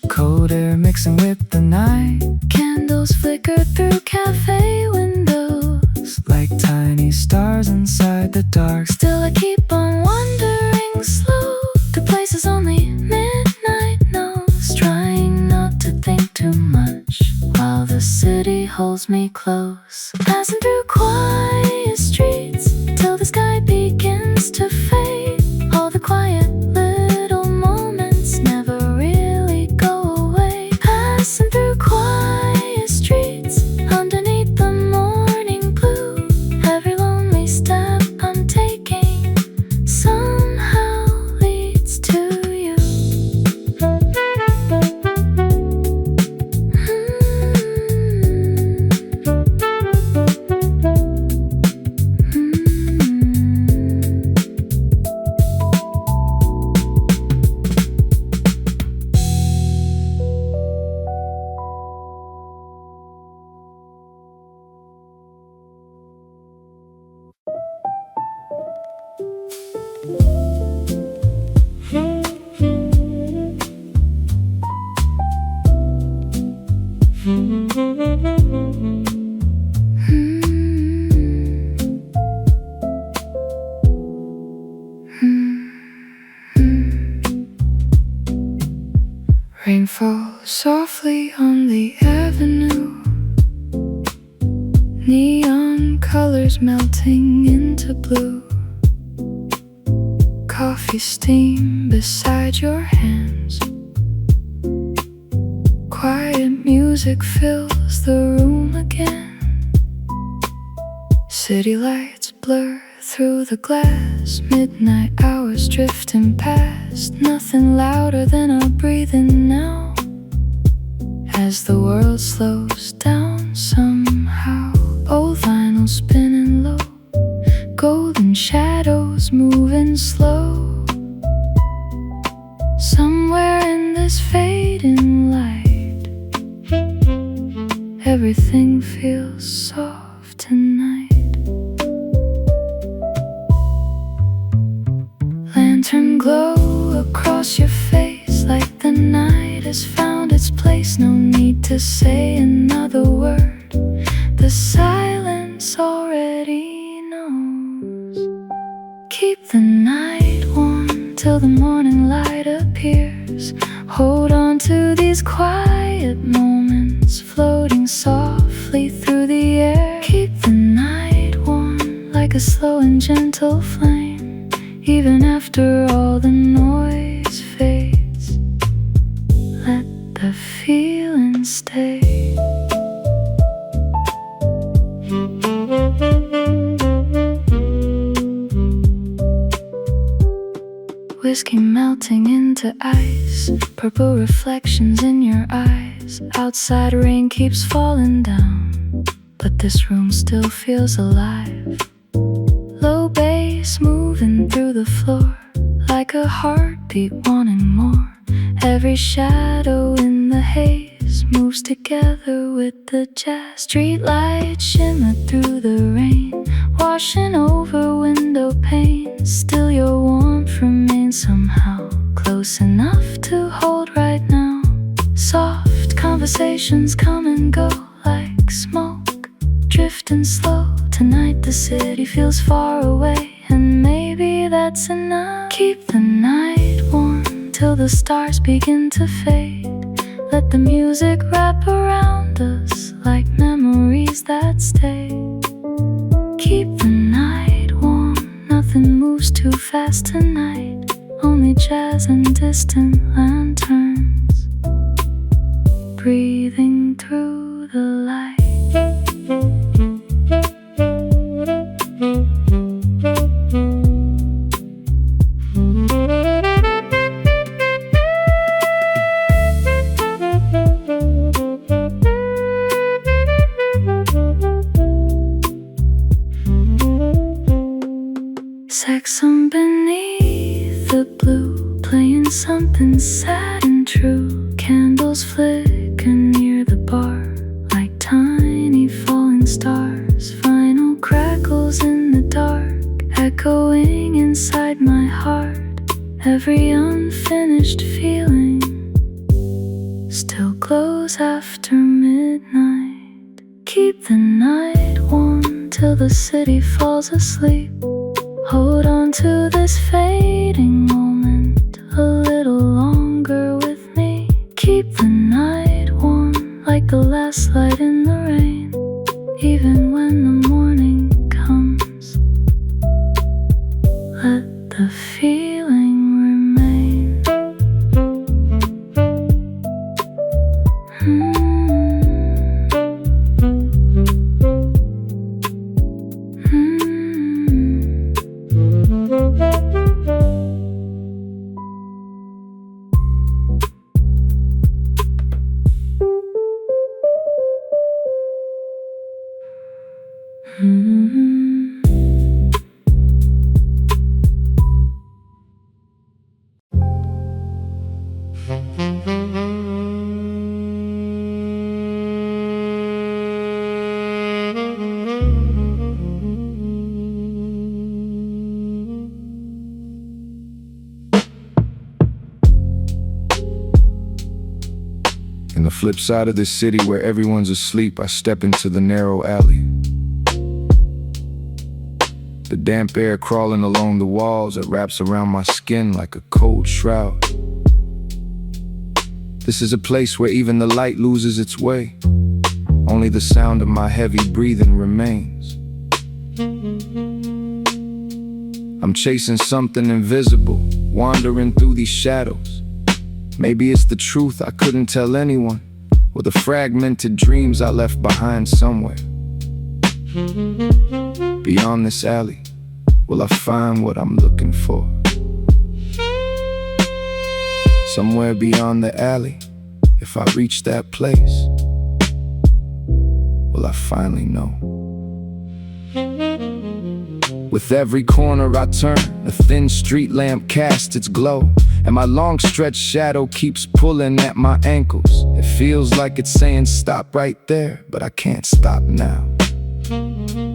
cold air mixing with the night. Candles flicker through cafe windows, Like tiny stars inside the dark. still I keep on wandering slow. The place is only midnight knows, trying not to think too much while the city holds me close. Passing through quiet streets till the sky Rain falls softly on the avenue, neon colors melting into blue. Coffee steam beside your hands. Quiet music fills the room again. City lights blur through the glass. Midnight hours drifting past. Nothing louder than our breathing now, as the world slows down somehow. Old vinyl spinning low, golden shadows moving slow. Somewhere in this fading light, everything feels soft tonight. Lantern glow across your face, like the night has found its place. No need to say another word, the silence already knows. Keep the night warm till the morning light appears. Hold on to these quiet moments, floating softly through the air. Keep the night warm like a slow and gentle flame, even after all the noise fades. Let the feeling stay. Whiskey melting into ice, purple reflections in your eyes. Outside rain keeps falling down, but this room still feels alive. Low bass moving through the floor, like a heartbeat wanting more. Every shadow in the haze moves together with the jazz. Street lights shimmer through the rain, washing over window panes. Still your warmth remains somehow close enough to hold right now. Soft conversations come and go like smoke, drifting slow. Tonight the city feels far away, and maybe that's enough. Keep the night warm till the stars begin to fade. Let the music wrap around us like memories that stay. Keep the night warm, nothing moves too fast tonight. Only jazz and distant lanterns breathing through the light. Saxon beneath the blue, playing something sad and true. Candles flicker near the bar like tiny falling stars. Vinyl crackles in the dark, echoing inside my heart. Every unfinished feeling still glows after midnight. Keep the night warm till the city falls asleep. Hold on to this fading moment a little longer with me. Keep the night warm like the last light in the rain, even when the morning comes. Let the feeling remain. the flip side of this city where everyone's asleep, I step into the narrow alley. The damp air crawling along the walls, it wraps around my skin like a cold shroud. This is a place where even the light loses its way. Only the sound of my heavy breathing remains. I'm chasing something invisible, wandering through these shadows. Maybe it's the truth I couldn't tell anyone, or the fragmented dreams I left behind somewhere. Beyond this alley, will I find what I'm looking for? Somewhere beyond the alley, if I reach that place, will I finally know? With every corner I turn, a thin street lamp casts its glow, and my long stretched shadow keeps pulling at my ankles. It feels like it's saying stop right there, but I can't stop now.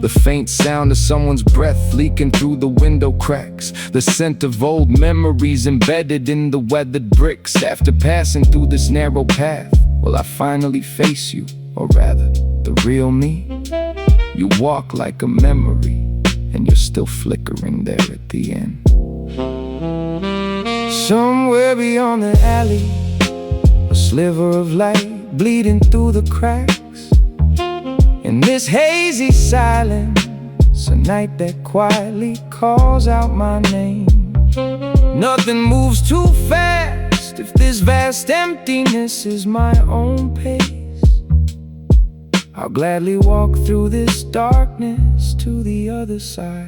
The faint sound of someone's breath leaking through the window cracks, the scent of old memories embedded in the weathered bricks. After passing through this narrow path, will I finally face you, or rather, the real me? You walk like a memory, and you're still flickering there at the end. Somewhere beyond the alley, a sliver of light bleeding through the cracks. In this hazy silence, a night that quietly calls out my name. Nothing moves too fast if this vast emptiness is my own pace. I'll gladly walk through this darkness to the other side.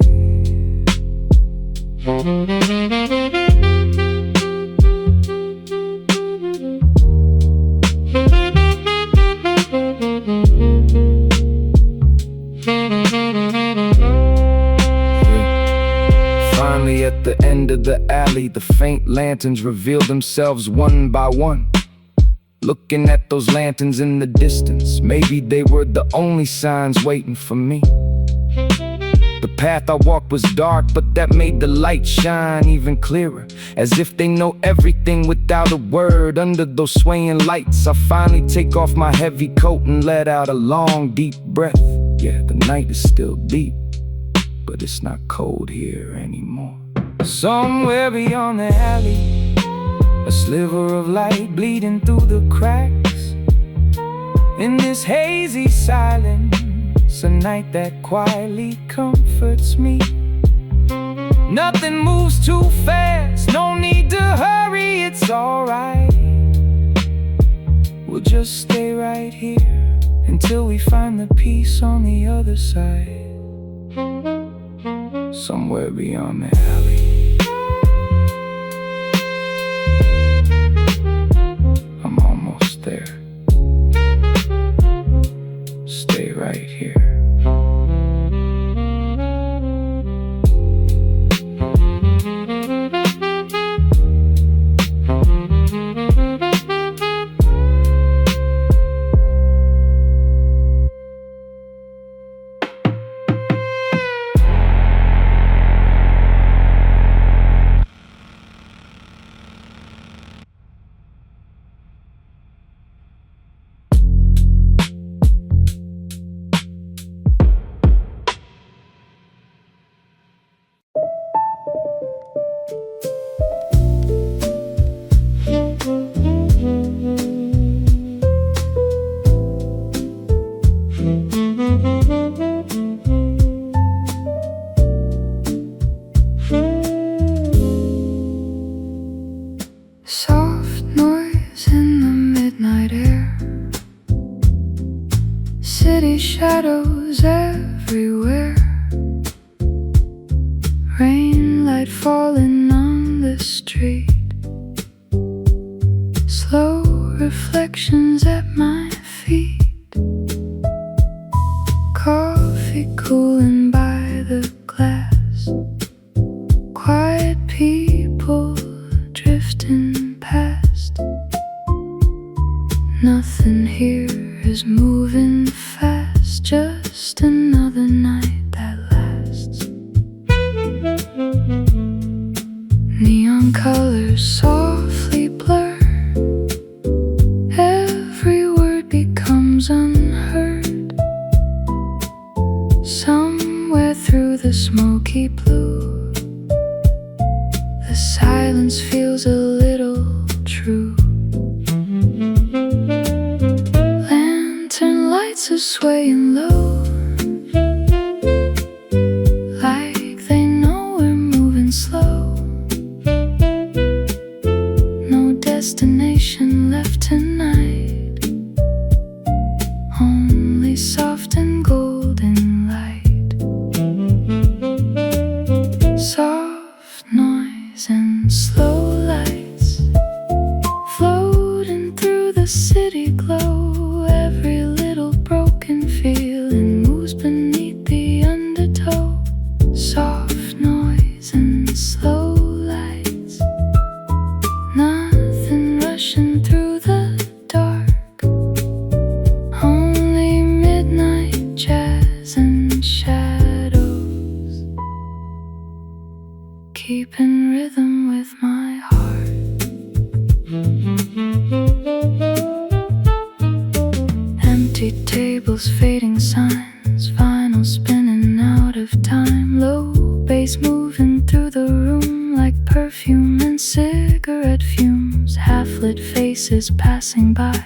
Finally, at the end of the alley, the faint lanterns reveal themselves one by one. Looking at those lanterns in the distance, maybe they were the only signs waiting for me. The path I walked was dark, but that made the light shine even clearer, as if they know everything without a word. Under those swaying lights, I finally take off my heavy coat and let out a long, deep breath. Yeah, the night is still deep, but it's not cold here anymore. Somewhere beyond the alley, a sliver of light bleeding through the cracks. In this hazy silence, a night that quietly comforts me. Nothing moves too fast, no need to hurry, it's alright. We'll just stay right here until we find the peace on the other side. Somewhere beyond the alley, I'm almost there. Stay right here. Soft noise in the midnight air, city shadows everywhere, rainlight falling on the street, slow reflections at my feet, coffee cooling by the glass, quiet people drifting past. Nothing here is moving fast, just another night that lasts. Neon colors softly blur, every The silence feels a little true. Lantern lights are swaying low, like they know we're moving slow. No destination left tonight, only soft and golden light. Soft noise and slow lights floating through the city glow. Every little broken feeling moves beneath the undertow. Soft noise and slow lights, nothing rushing through the dark, only midnight jazz and shadows, keeping rhythm with my heart. Empty tables, fading signs, vinyl spinning out of time. Low bass moving through the room like perfume and cigarette fumes. Half-lit faces passing by,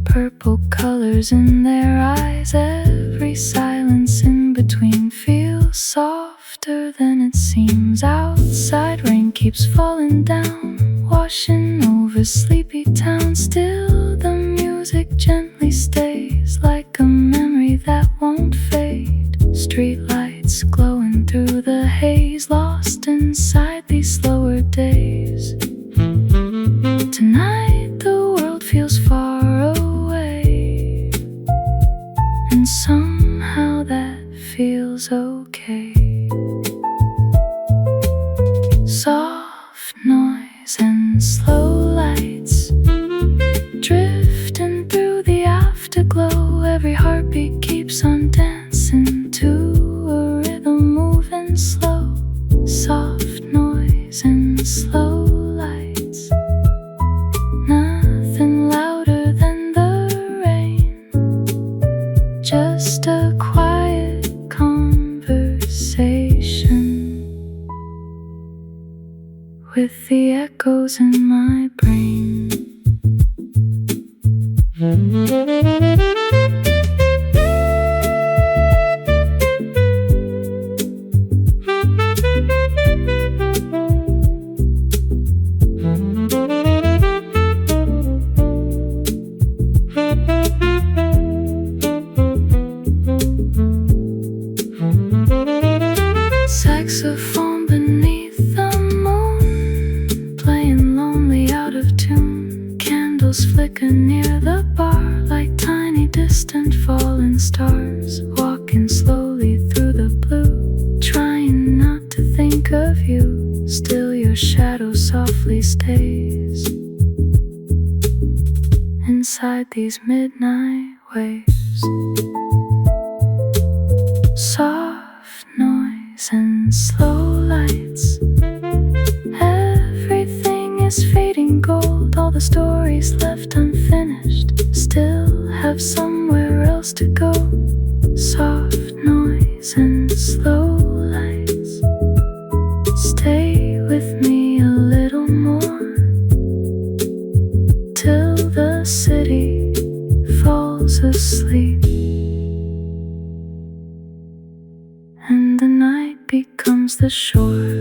purple colors in their eyes. Every silence in between feels softer than it seems. Outside rain keeps falling down, washing over sleepy town. Still the music gently stays, like a memory that won't fade. Streetlights glowing through the haze, lost inside these slower days. Tonight the world feels far away, and somehow that feels okay. Soft noise and slow lights drifting through the afterglow. Every heartbeat keeps on dancing to a rhythm moving slow. Soft noise and slow lights, nothing louder than the rain, just a quiet conversation with the echoes in my brain. Saxophone beneath the moon, playing lonely out of tune. Candles flicker near the bar like tiny distant falling stars. Walking slowly through the blue, trying not to think of you. Still your shadow softly stays inside these midnight waves. Soft noise and slow lights, everything is fading gold. All the stories left unfinished still have somewhere else to go. Soft noise and slow lights, stay with me a little more, till the city falls asleep and the night becomes the shore.